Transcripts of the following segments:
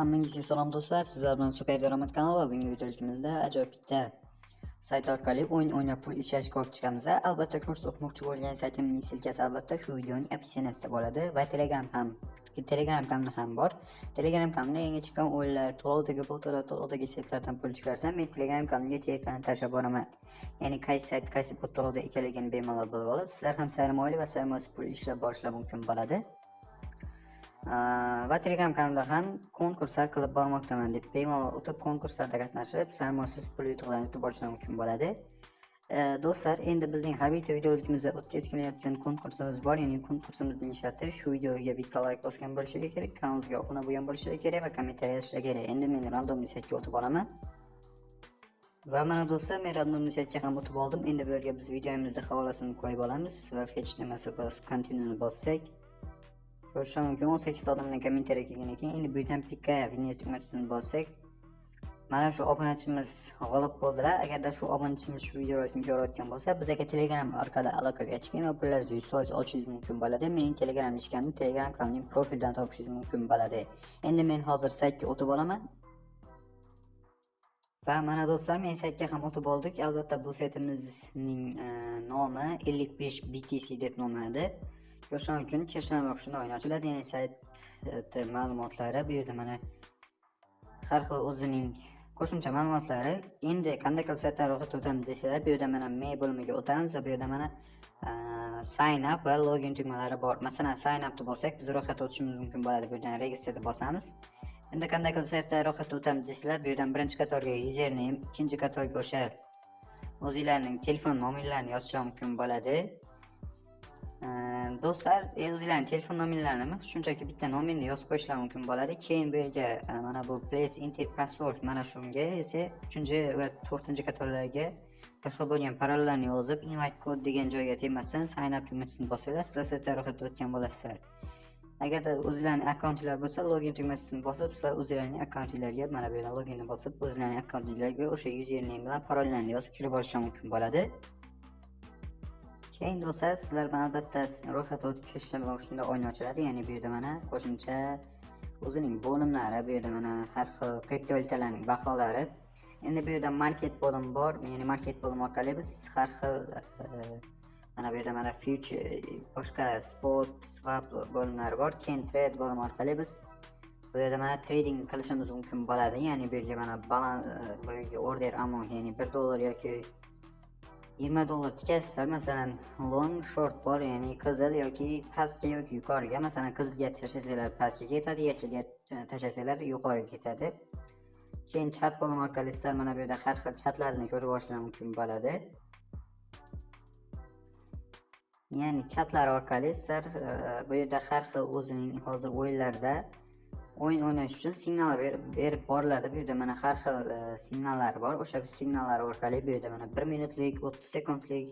Hammangizga salom do'stlar, sizlar bilan Super Daromad kanali va bugungi videoligimizda ajoyib bitta sayt orqali o'yin o'ynab pul ishlashga ko'rib chiqamiz. Albatta kurs o'qimoqchi bo'lgan saytimning silkasi albatta shu videoning opsiyasida bo'ladi va Telegram kanalim ham bor. Telegram kanalda yangi chiqqan o'yinlar, to'lovdagi botlar, to'lovdagi saytlardan pul chiqarsam, men Telegram kanalimga cheklarni tashlab boraman. Ya'ni qaysi sayt, qaysi bot to'lovda ekanligini bemalol bilib olib, sizlar ham sarmoyali va sarmoyasiz pul ishlab borishlar mumkin bo'ladi. Va Telegram kanalda ham konkurslar qilib bormoqdaman deb bemalol o'tib konkurslarda qatnashib sarmoyasiz pul yutuqlarni yutib olishlar mumkin bo'ladi. Do'stlar, endi bizning har bitta videoligimizda o'tkazayotgan konkursimiz bor. Ya'ni konkursimizning sharti shu videoga bitta like bosgan bo'lishligi kerak, kanalimizga obuna bo'lgan bo'lishligi kerak va kommentariy yozishligi kerak. Endi men randomli saytga o'tib olaman. Va mana do'stlar, men randomli saytga ham o'tib oldim. Endi bu yerga biz videomizda havolasini qo'yib olamiz va fetch demasiga bosib continue bossak ko'rishim mumkin. 18 ta odamdan kommentariy kelgan ekan. Endi bu yerdan pikka vinet tugmachasini bossak, mana shu obunachimiz g'olib bo'ldilar. Agarda shu obunachimiz shu videoni ko'rayotgan bo'lsa, bizga Telegram orqali aloqaga chiqing va pullarni 100% olishingiz mumkin bo'ladi. Mening Telegram ishkanimni Telegram kanalining profilidan topishingiz mumkin bo'ladi. Endi men hozir saytga o'tib olaman. Va mana do'stlar, men saytga ham o'tib oldik. Albatta bu saytimizning nomi 55 BTC deb nomlanadi. Ko'rishim mumkin, kirishlar shunda o'yin ochiladi. Ya'ni sayt ma'lumotlari bu yerda mana har xil o'zining qo'shimcha ma'lumotlari. Endi qanday qilib saytdan ro'yxatga o'tamiz desalar, bu yerda mana mail bo'limiga o'tamiz va bu yerda mana sign up va login tugmalari bor. Masalan, sign up deb bo'lsak, biz ro'yxatga o'tishimiz mumkin bo'ladi. Bu yerdan register deb bosamiz. Endi qanday qilib saytdan ro'yxatga o'tamiz desalar, bu yerdan birinchi qatorga username, ikkinchi qatorga o'sha o'zingizlarning telefon nomerlarini yozishingiz mumkin bo'ladi. Do'stlar, o'zingizlarning telefon nomerlarini shunchaki bitta nomerni yozib qo'yishlar mumkin bo'ladi. Keyin bu yerga mana bu please enter password, mana shunga esa 3 va 4 qatorlarga bir xil bo'lgan parollarni yozib invite code degan joyga temasdan sign up tugmachasini bosinglar, siz saytdan ro'yxatga o'tgan bo'lasizlar. Agarda o'zingizlarning akkauntlar bo'lsa, login tugmachasini bosib, sizlar o'zingizlarning akkauntlarga mana bu yerdan loginni bosib, o'zingizlarning akkauntlarga o'sha username bilan parollarni yozib kirib olishlar mumkin bo'ladi. Keyin do'stlar, sizlar bilan albatta ro'yxatga o'tib kirishlar va shunda o'yin ochiladi. Ya'ni bu yerda mana qo'shimcha o'zining bo'limlari, bu yerda mana har xil kriptovalyutalarning baholari. Endi bu yerda market bo'lim bor. Ya'ni market bo'lim orqali biz har xil mana bu yerda mana future, boshqa spot, swap bo'limlari bor. Keyin trade bo'lim orqali biz bu yerda mana trading qilishimiz mumkin bo'ladi. Ya'ni bu yerga mana balans, bu yerga order amount, ya'ni $1 yoki $20 tikasizlar. Masalan, long short bor, ya'ni qizil yoki pastga yoki yuqoriga. Masalan, qizilga tashlasalar pastga ketadi, yashilga tashlasalar yuqoriga ketadi. Keyin chat bo'lim orqali sizlar mana bu yerda har xil chatlarni ko'rib olishingiz mumkin bo'ladi. Ya'ni chatlar orqali sizlar bu yerda har xil o'zining hozir o'yinlarda o'yin o'ynash uchun signal berib boriladi. Bu yerda mana har xil signallar bor. O'sha signallar orqali bu yerda mana 1 minutlik, 30 sekundlik,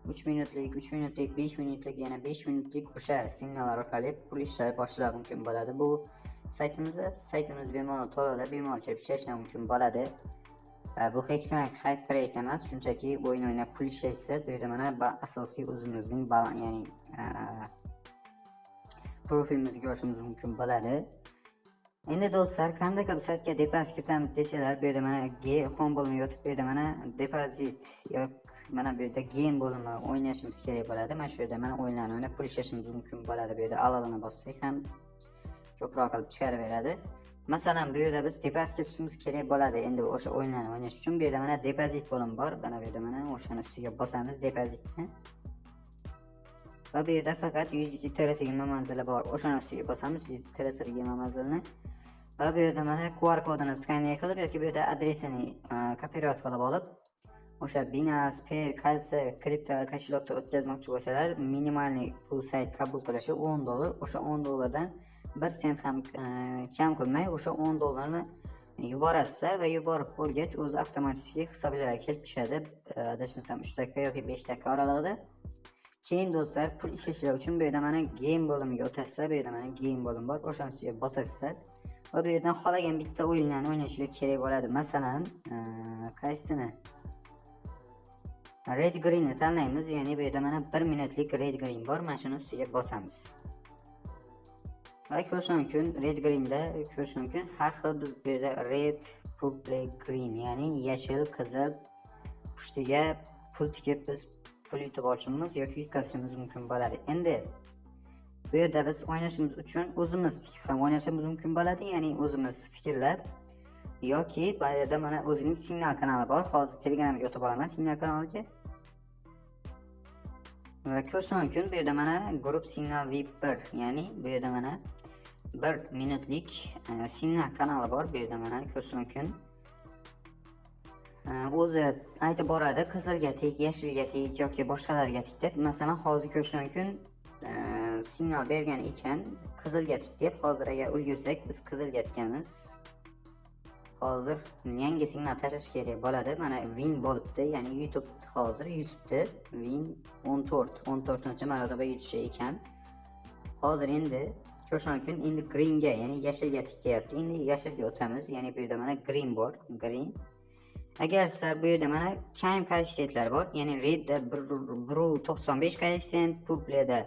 3 minutlik, 3 minutlik, 5 minutlik, yana 5 minutlik o'sha signallar orqali pul ishlab boshlar mumkin bo'ladi. Bu saytimiz bemalol to'lovda bemalol kirib ishlashlar mumkin bo'ladi. Bu hech qanaqa hype projekt emas, shunchaki o'yin o'ynab pul ishlaysiz. Bu yerda mana asosiy o'zimizning ya'ni profilimizga ko'rishimiz mumkin bo'ladi. Endi do'stlar, qanday qilib saytga depozit kiritamiz desalar, bu yerda mana home bo'limiga o'tib, bu yerda mana depozit yoki mana bu yerda game bo'limi o'ynashimiz kerak bo'ladi. Mana shu yerda mana o'yinlarni o'ynab pul ishlashimiz mumkin bo'ladi. Bu yerda alalini bossak ham ko'proq qilib chiqaraveradi. Masalan, bu yerda biz depozit kiritishimiz kerak bo'ladi. Endi o'sha o'yinlarni o'ynash uchun bu yerda mana depozit bo'limi bor. Mana bu yerda mana o'shani ustiga bosamiz depozitni. Va bu yerda faqat 100 manzili bor. O'shani ustiga bosamiz 100 manzilni. Va bu yerda mana QR kodini skaner qilib yoki bu yerda adresini kopirovat qilib olib, o'sha Binance, Payer, qaysi kripto kошелёkda o'tkazmoqchi bo'lsalar, minimalniy bu sayt qabul qilishi $10. O'sha $10dan 1 sent ham kam qilmay o'sha $10ni yuborasizlar va yuborib bo'lgach, o'zi avtomatik hisoblarga kelib tushadi. Adashmasam 3 daqiqa yoki 5 daqiqa oralig'ida. Keyin do'stlar, pul ishlashlar uchun bu yerda mana game bo'limiga o'tasizlar. Bu yerda mana game bo'lim bor. O'shani ustiga bosasizlar. Va bu yerdan xohlagan bitta o'yinlarni o'ynashinglar kerak bo'ladi. Masalan, qaysini? Red Green'ni tanlaymiz. Ya'ni bu yerda mana 1 minutlik Red Green bor. Mana shuni ustiga bosamiz. va ko'rish mumkin red greenda ko'rish mumkin har xil biz bu yerda red purple green ya'ni yashil qizil ustiga pul tikib biz pul yutib olishimiz yoki yutkazishimiz mumkin bo'ladi. Endi bu yerda biz o'ynashimiz uchun o'zimiz ham o'ynashimiz mumkin bo'ladi, ya'ni o'zimiz fikrlab yoki bu yerda mana o'zining signal kanali bor. Hozir Telegramga o'tib olaman signal kanaliga. Va ko'rish mumkin bu yerda mana guruh signal VIP1 ya'ni bu yerda mana 1 minutlik signal kanali bor. Bu yerda mana ko'rish mumkin. O'zi aytib boradi qizilga tik, yashilga tik yoki boshqalarga tik deb. Masalan, hozir ko'rish mumkin signal bergan ekan qizilga tik deb. Hozir agar ulgursak biz qizilga tikamiz. Hozir yangi signal tashlash kerak bo'ladi. Mana win bo'libdi, ya'ni YouTube hozir YouTube'da win 14-marotaba yutishi ekan. Hozir endi ko'rish mumkin endi greenga, ya'ni yashilga tik deyapti. Endi yashilga o'tamiz, ya'ni bu yerda mana green bor, green. Agar sizlar bu yerda mana kam koeffitsiyentlar bor, ya'ni redda 1.95 koeffitsiyent, purpleda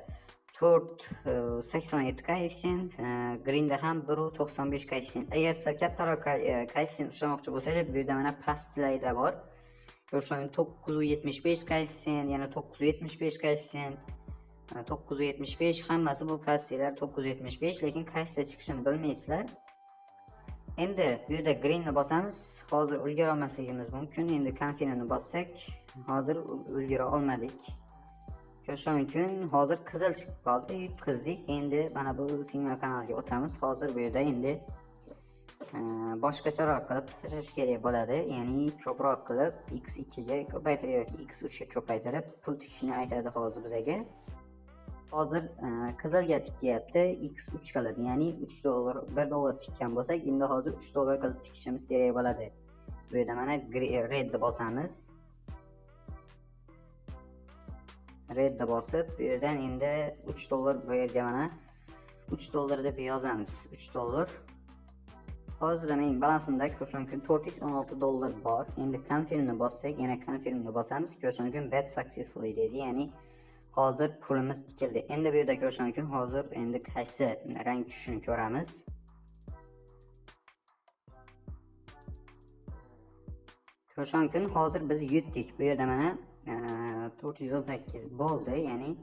4.87 koeffitsiyent, greenda ham 1.95 koeffitsiyent. Agar sizlar kattaroq koeffitsiyent ushlamoqchi bo'lsangiz, bu yerda mana pastlayda bor. Ko'rish mumkin 975 koeffitsiyent, yana 975 koeffitsiyent, 975 hammasi bu pastlar 975, lekin qaysi chiqishini bilmaysizlar. Endi bu yerda greenni bosamiz. Hozir ulgura olmasligimiz mumkin. Endi konfirmni bossak, hozir ulgura olmadik. Ko'rish mumkin hozir qizil chiqib qoldi, yutqizdik. Endi mana bu signal kanaliga o'tamiz. Hozir bu yerda endi boshqacharoq qilib tashlash kerak bo'ladi. Ya'ni ko'proq qilib x2 ga ko'paytirib yoki x3 ga ko'paytirib pul tikishni aytadi hozir bizga. Hozir qizilga tik deyapti x3 qilib, ya'ni 3 dollar 1 dollar tikkan bo'lsak, endi hozir 3 dollar qilib tikishimiz kerak bo'ladi. Bu yerda mana redni bosamiz. Redni bosib, bu yerdan endi 3 dollar bu yerga mana 3 dollar deb yozamiz. 3 dollar. Hozir mening balansimda ko'rish mumkin 416 dollar bor. Endi confirmni bossak, yana confirmni bosamiz. Ko'rish mumkin bet successfully deydi, ya'ni hozir pulimiz tikildi. Endi bu yerda ko'rish mumkin hozir endi qaysi rang tushishini ko'ramiz. Ko'rish mumkin hozir biz yutdik. Bu yerda mana 418 bo'ldi, ya'ni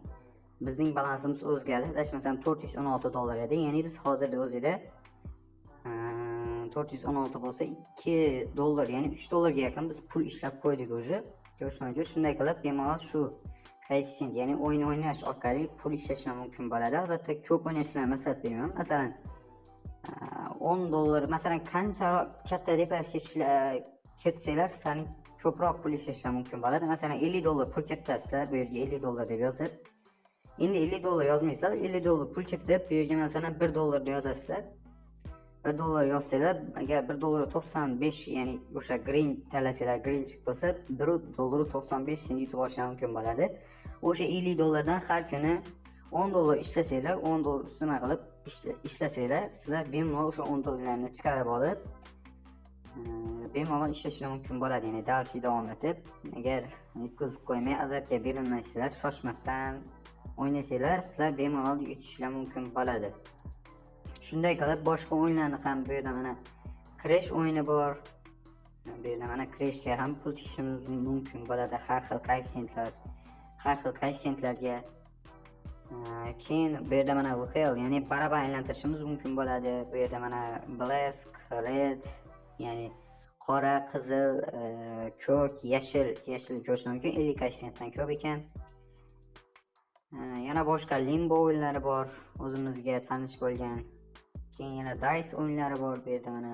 bizning balansimiz o'zgardi. Adashmasam 416 dollar edi. Ya'ni biz hozirda o'zida 416 bo'lsa 2 dollar, ya'ni 3 dollarga yaqin biz pul ishlab qo'ydik o'zi. Ko'rish mumkin shunday qilib bemalol shu koeffitsiyent, ya'ni o'yin o'ynash orqali pul ishlash mumkin bo'ladi. Albatta ko'p o'ynashlarga maslahat beraman. Masalan 10 dollar, masalan qancha katta depozitga kirtsanglar, sizlarning ko'proq pul ishlashga mumkin bo'ladi. Masalan 50 dollar pul kiritasizlar, bu yerga 50 dollar deb yozib. Endi 50 dollar yozmaysizlar, 50 dollar pul kiritib, bu yerga masalan 1 dollar deb yozasizlar. 1 dollar yozsanglar, agar 1 dollar 95, ya'ni o'sha green tanlasanglar, green chiqib bo'lsa, 1 dollar 95 sent yutib olishlar mumkin bo'ladi. O'sha 50 dollardan har kuni 10 dollar ishlasanglar, 10 dollar ustma qilib ishlasanglar, sizlar bemalol o'sha 10 dollarni chiqarib olib, bemalol ishlashlar mumkin bo'ladi. Ya'ni dalchi davom etib, agar yutkazib qo'ymay azarga berilmaysizlar, shoshmasdan o'ynasanglar, sizlar bemalol yutishlar mumkin bo'ladi. Shunday qilib boshqa o'yinlarni ham bu yerda mana Crash o'yini bor. Bu yerda mana Crashga ham pul tikishimiz mumkin bo'ladi, har xil koeffitsiyentlarga. Keyin bu yerda mana VHL, ya'ni barabar aylantirishimiz mumkin bo'ladi. Bu yerda mana Black, Red, ya'ni qora, qizil, ko'k, yashil ko'rish mumkin. 50 koeffitsiyentdan ko'p ekan. Yana boshqa Limbo o'yinlari bor, o'zimizga tanish bo'lgan. Keyin yana Dice o'yinlari bor bu yerda mana.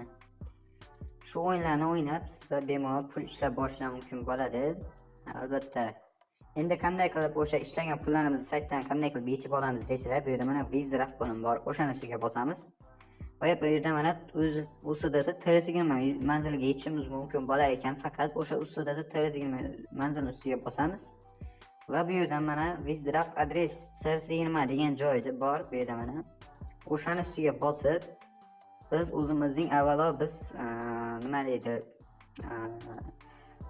Shu o'yinlarni o'ynab, sizlar bemalol pul ishlab boshlar mumkin bo'ladi. Albatta. Endi qanday qilib o'sha ishlagan pullarimizni saytdan qanday qilib yechib olamiz desalar, bu yerda mana Withdraw bo'limi bor. O'shani ustiga bosamiz. Va bu yerda mana ustida T20 manziliga yetishimiz mumkin bo'lar ekan, faqat o'sha ustida T20 manzil ustiga bosamiz. Va bu yerdan mana Withdraw adres T20 degan joyda bor. Bu yerda mana o'shani ustiga bosib, biz o'zimizning avvalo biz nima deydi,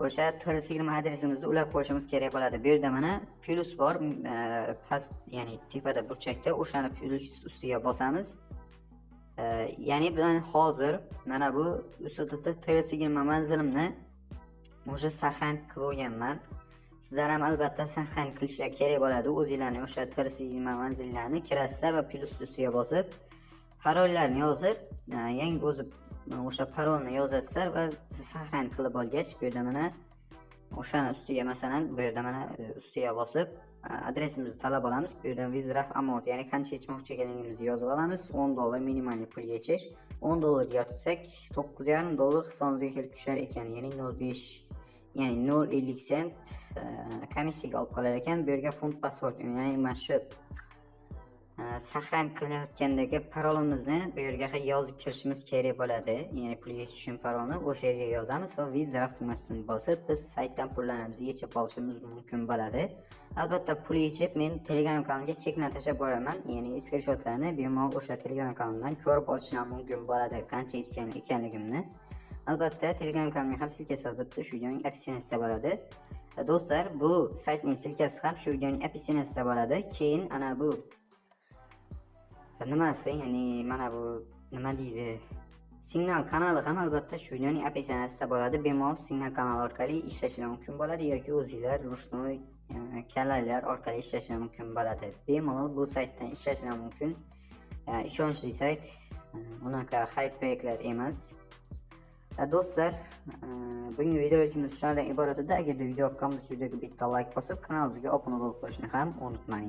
o'sha T20 adresimizni ulab qo'yishimiz kerak bo'ladi. Bu yerda mana plus bor, past, ya'ni tepada burchakda o'shani plus ustiga bosamiz. Ya'ni ben hozir mana bu ustida TS20 manzilimni o'sha saqlanib qo'yganman. Sizlar ham albatta saqlanib qilishlar kerak bo'ladi. O'zingizlarning o'sha TS20 manzillarni kirasizlar va plus ustiga bosib, parollarni yozib, yangi o'sha parolni yozasizlar va saqlanib qilib olgach, bu yerda mana o'shani ustiga masalan bu yerda mana ustiga bosib adresimizni talab olamiz. Bu yerdan withdraw amount, ya'ni qancha yechmoqchi ekanligimizni yozib olamiz. $10 minimal pul yechish. $10 yotsak $9.5 hisobimizga kelib tushar ekan. Ya'ni 0.5 ya'ni 0.50 sent komissiyaga olib qolar ekan. Bu yerga fond pasport, ya'ni mana shu saqlanib qilayotgandagi parolimizni bu yerga yozib kirishimiz kerak bo'ladi. Ya'ni pul yechish uchun parolni o'sha yerga yozamiz va withdraw tugmasini bosib biz saytdan pullarimizni yechib olishimiz mumkin bo'ladi. Albatta pul yechib men Telegram kanalimga chekni tashlab boraman. Ya'ni screenshotlarni bemalol o'sha Telegram kanalimdan ko'rib olishim mumkin bo'ladi, qancha yechgan ekanligimni. Albatta Telegram kanalimga ham silkasi albatta shu videoning opsiyasida bo'ladi. Do'stlar, bu saytning silkasi ham shu videoning opsiyasida bo'ladi. Keyin ana bu nimasi, ya'ni mana bu nima deydi, signal kanali ham albatta shu videoning opsiyasida bo'ladi. Bemalol signal kanali orqali ishlashingiz mumkin bo'ladi yoki o'zingizlar rushnoy kanallar orqali ishlashingiz mumkin bo'ladi. Bemalol bu saytdan ishlashingiz mumkin. Ishonchli sayt, unaqa xarid proyektlar emas. Do'stlar, bugungi videolarimiz shulardan iborat edi. Agar video yoqqan bo'lsa videoga bitta like bosib, kanalimizga obuna bo'lib qolishni ham unutmang.